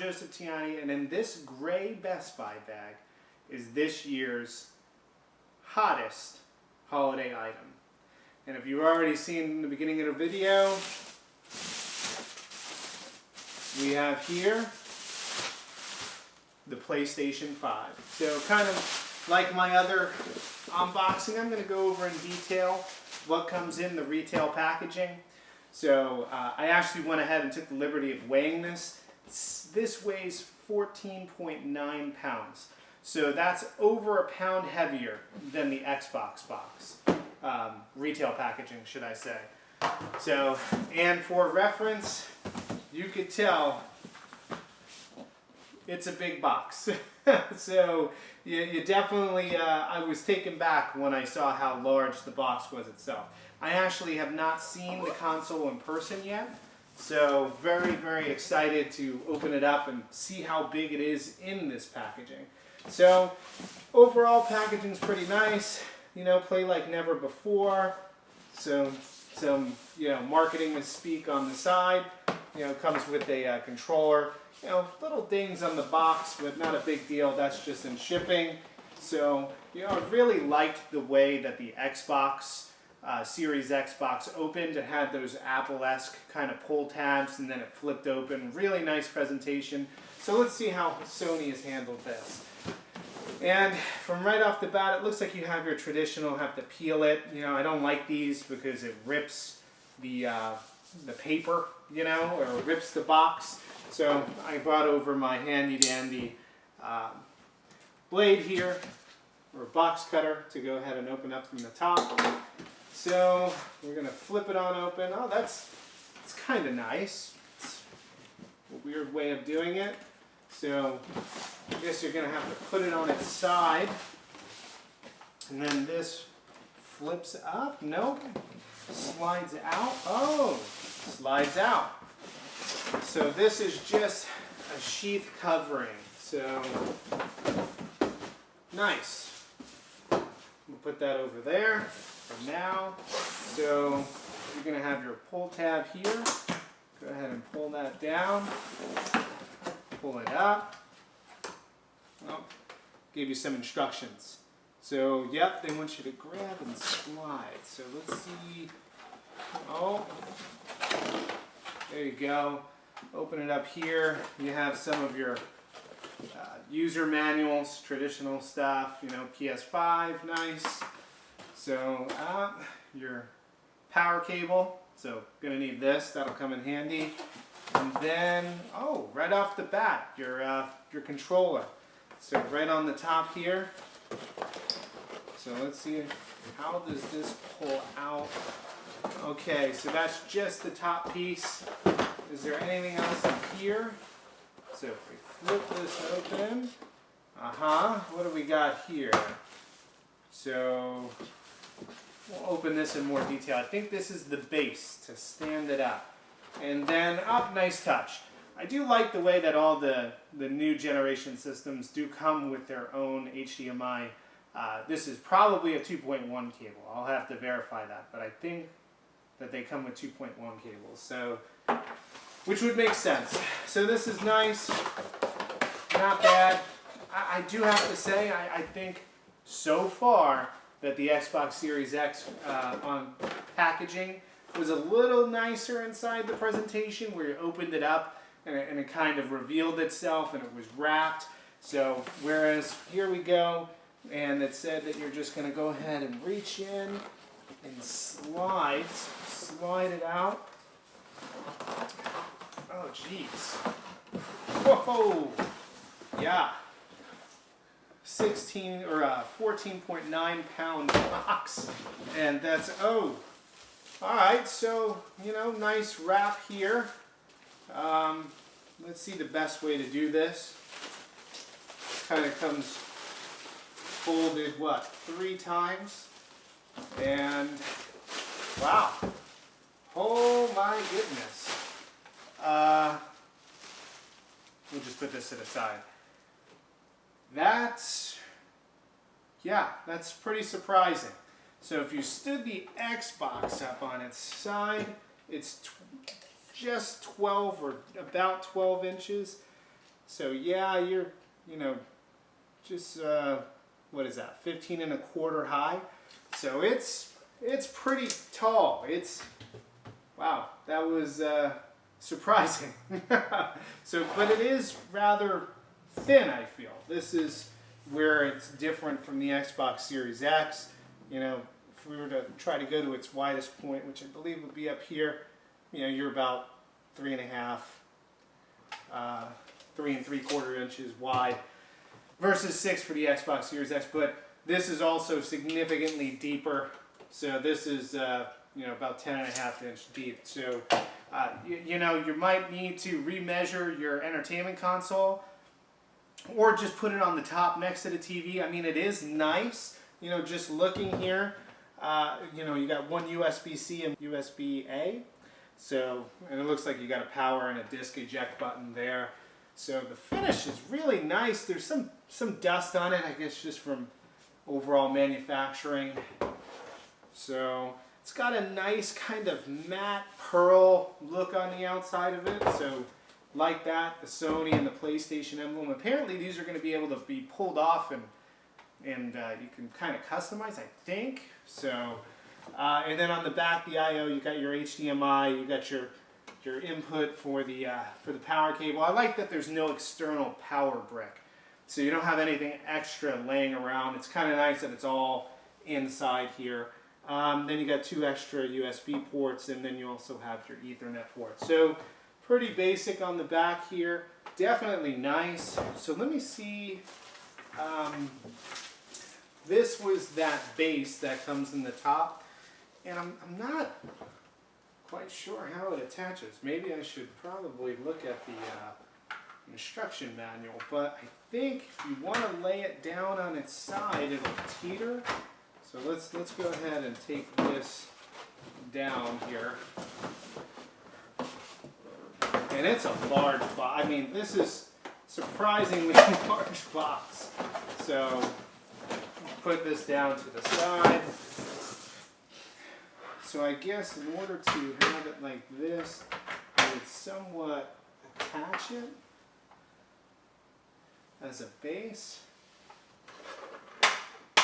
Joseph Tiani, and then this gray Best Buy bag is this year's hottest holiday item. And if you've already seen in the beginning of the video, we have here the PlayStation 5. So kind of like my other unboxing, I'm going to go over in detail what comes in the retail packaging. So I actually went ahead and took the liberty of weighing this. This weighs 14.9 pounds. So that's over a pound heavier than the Xbox box. Retail packaging, should I say. So, and for reference, you could tell it's a big box. So you definitely, I was taken back when I saw how large the box was itself. I actually have not seen the console in person yet, so very, very excited to open it up and see how big it is in this packaging. So overall packaging's pretty nice, you know, play like never before. So some, you know, marketing speak on the side. You know, comes with a controller. You know, little dings on the box, but not a big deal. That's just in shipping. So, you know, I really liked the way that the Xbox, Series Xbox opened. It had those Apple-esque kind of pull tabs, and then it flipped open. Really nice presentation. So let's see how Sony has handled this. And from right off the bat, it looks like you have your traditional, have to peel it. You know, I don't like these because it rips the paper, you know, or rips the box. So I brought over my handy-dandy blade here, or box cutter, to go ahead and open up from the top. So we're going to flip it on open. Oh, it's kind of nice. It's a weird way of doing it. So I guess you're going to have to put it on its side. And then this flips up. Nope. Slides out. Oh, slides out. So this is just a sheath covering. So nice. We'll put that over there for now. So you're going to have your pull tab here. Go ahead and pull that down. Pull it up. Well, gave you some instructions. So, yep, they want you to grab and slide. So let's see. Oh, there you go. Open it up here. You have some of your user manuals, traditional stuff, you know, PS5, nice. So, your power cable. So, gonna need this. That'll come in handy. And then, oh, right off the bat, your controller. So right on the top here. So let's see, how does this pull out? Okay, so that's just the top piece. Is there anything else in here? So if we flip this open, what do we got here? So we'll open this in more detail. I think this is the base to stand it up. And then, nice touch. I do like the way that all the new generation systems do come with their own HDMI. This is probably a 2.1 cable. I'll have to verify that, but I think that they come with 2.1 cables, so which would make sense. So this is nice, not bad. I do have to say, I think so far that the Xbox Series X on packaging was a little nicer inside the presentation, where you opened it up and it kind of revealed itself and it was wrapped. So whereas here we go, and it said that you're just going to go ahead and reach in and slide it out. Oh jeez. Whoa! Yeah. 16 or 14.9 pound box, and that's Alright, so, you know, nice wrap here. Let's see the best way to do this. Kind of comes folded, 3 times? And, wow. Oh my goodness. We'll just put this to the side. That's pretty surprising. So if you stood the Xbox up on its side, it's just 12 or about 12 inches. So yeah, you're, you know, just, what is that, 15 and a quarter high. So it's pretty tall. Wow, that was surprising. So, but it is rather thin, I feel. This is where it's different from the Xbox Series X. You know, if we were to try to go to its widest point, which I believe would be up here, you know, you're about 3.5, 3 3/4 inches wide versus 6 for the Xbox Series X. But this is also significantly deeper. So this is, you know, about 10.5 inch deep. So, you know, you might need to remeasure your entertainment console or just put it on the top next to the TV. I mean, it is nice, you know, just looking here. You know, you got one USB-C and USB-A. So, and it looks like you got a power and a disc eject button there. So the finish is really nice. There's some dust on it, I guess, just from overall manufacturing. So it's got a nice kind of matte pearl look on the outside of it. So like that, the Sony and the PlayStation emblem. Apparently these are going to be able to be pulled off and you can kind of customize, I think. So, and then on the back, the I/O, you got your HDMI, you got your input for the power cable. I like that there's no external power brick, so you don't have anything extra laying around. It's kind of nice that it's all inside here. Then you got 2 extra USB ports, and then you also have your Ethernet port. So pretty basic on the back here. Definitely nice. So let me see. This was that base that comes in the top, and I'm not quite sure how it attaches. Maybe I should probably look at the instruction manual, but I think if you want to lay it down on its side, it'll teeter. So let's go ahead and take this down here. And it's a large box. I mean, this is surprisingly large box. So put this down to the side. So I guess in order to have it like this, I would somewhat attach it as a base.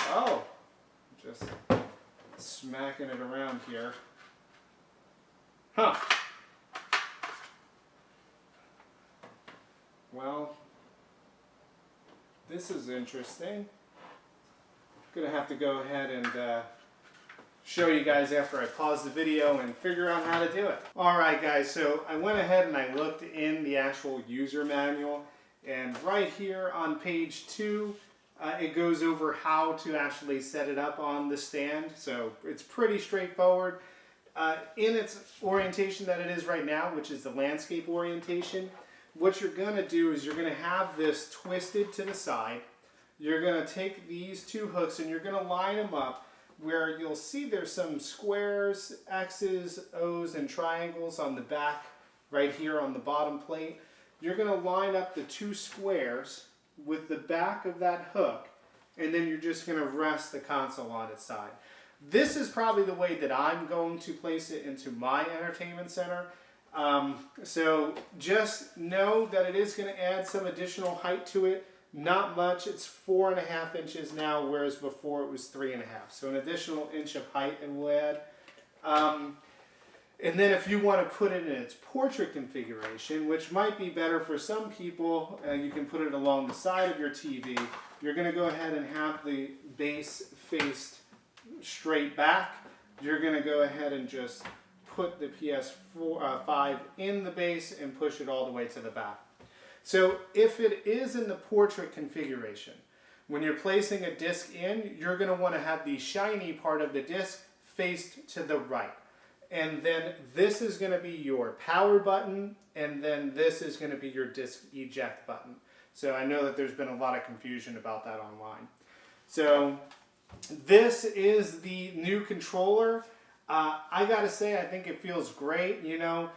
Oh, just smacking it around here. Huh. Well, this is interesting. Gonna have to go ahead and show you guys after I pause the video and figure out how to do it. Alright guys, so I went ahead and I looked in the actual user manual, and right here on page 2 it goes over how to actually set it up on the stand. So it's pretty straightforward. In its orientation that it is right now, which is the landscape orientation, what you're going to do is you're going to have this twisted to the side. You're going to take these 2 hooks and you're going to line them up where you'll see there's some squares, X's, O's, and triangles on the back right here on the bottom plate. You're going to line up the 2 squares with the back of that hook, and then you're just going to rest the console on its side. This is probably the way that I'm going to place it into my entertainment center. So just know that it is going to add some additional height to it. Not much. It's 4.5 inches now, whereas before it was 3.5. So an additional inch of height it will add. And then if you want to put it in its portrait configuration, which might be better for some people, you can put it along the side of your TV. You're going to go ahead and have the base faced straight back. You're going to go ahead and just put the PS5 in the base and push it all the way to the back. So if it is in the portrait configuration, when you're placing a disc in, you're going to want to have the shiny part of the disc faced to the right. And then this is going to be your power button, and then this is going to be your disc eject button. So I know that there's been a lot of confusion about that online. So this is the new controller. I gotta say, I think it feels great. You know,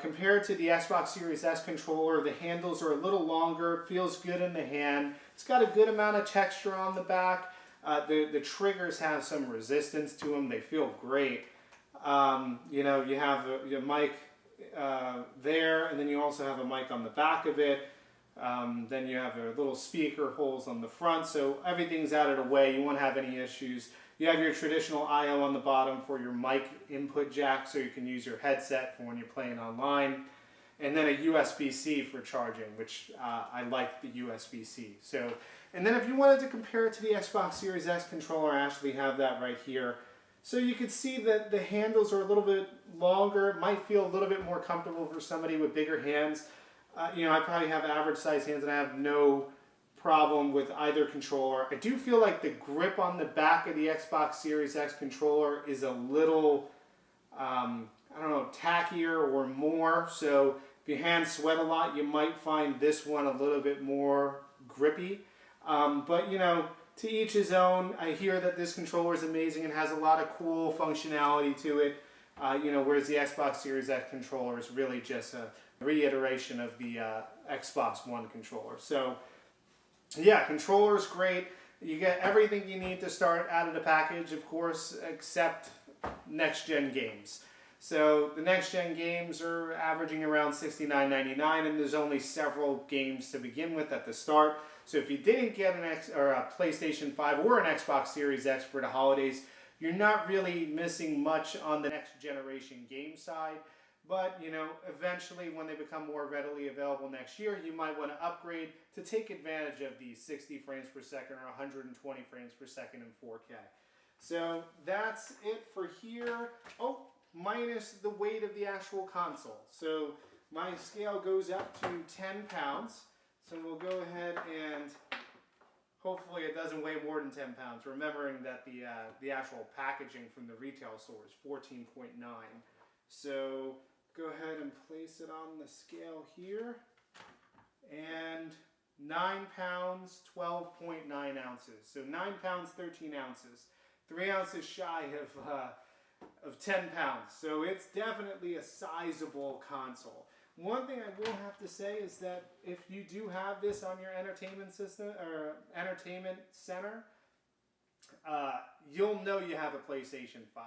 compared to the Xbox Series S controller, the handles are a little longer. It feels good in the hand. It's got a good amount of texture on the back. The triggers have some resistance to them. They feel great. You know, you have your mic there, and then you also have a mic on the back of it. Then you have your little speaker holes on the front, so everything's out of the way. You won't have any issues. You have your traditional I/O on the bottom for your mic input jack, so you can use your headset for when you're playing online. And then a USB-C for charging, which I like the USB-C. So, and then if you wanted to compare it to the Xbox Series X controller, I actually have that right here. So you can see that the handles are a little bit longer. It might feel a little bit more comfortable for somebody with bigger hands. You know, I probably have average size hands and I have no problem with either controller. I do feel like the grip on the back of the Xbox Series X controller is a little, I don't know, tackier or more. So if your hands sweat a lot, you might find this one a little bit more grippy. But, you know, to each his own. I hear that this controller is amazing and has a lot of cool functionality to it. You know, whereas the Xbox Series X controller is really just a reiteration of the Xbox One controller. So, yeah, controller is great. You get everything you need to start out of the package, of course, except next-gen games. So the next-gen games are averaging around $69.99, and there's only several games to begin with at the start. So if you didn't get a PlayStation 5 or an Xbox Series X for the holidays, you're not really missing much on the next generation game side. But, you know, eventually when they become more readily available next year, you might want to upgrade to take advantage of the 60 frames per second or 120 frames per second in 4K. So that's it for here. Oh, minus the weight of the actual console. So my scale goes up to 10 pounds. So we'll go ahead and hopefully it doesn't weigh more than 10 pounds, remembering that the actual packaging from the retail store is 14.9. So go ahead and place it on the scale here. And 9 pounds, 12.9 ounces. So 9 pounds, 13 ounces. 3 ounces shy of 10 pounds. So it's definitely a sizable console. One thing I will have to say is that if you do have this on your entertainment system or entertainment center, you'll know you have a PlayStation 5.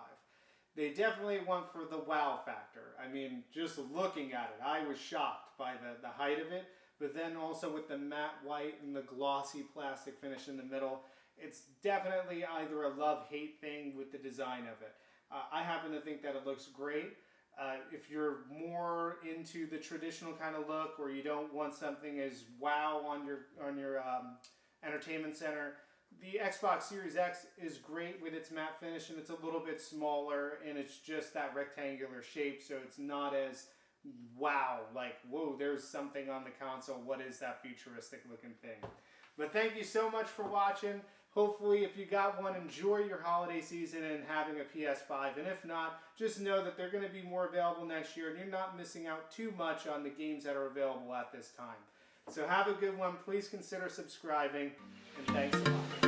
They definitely went for the wow factor. I mean, just looking at it, I was shocked by the height of it, but then also with the matte white and the glossy plastic finish in the middle, it's definitely either a love-hate thing with the design of it. I happen to think that it looks great. If you're more into the traditional kind of look, or you don't want something as wow on your entertainment center, the Xbox Series X is great with its matte finish, and it's a little bit smaller, and it's just that rectangular shape, so it's not as wow, like, whoa, there's something on the console. What is that futuristic looking thing? But thank you so much for watching. Hopefully, if you got one, enjoy your holiday season and having a PS5. And if not, just know that they're going to be more available next year, and you're not missing out too much on the games that are available at this time. So have a good one. Please consider subscribing, and thanks a lot.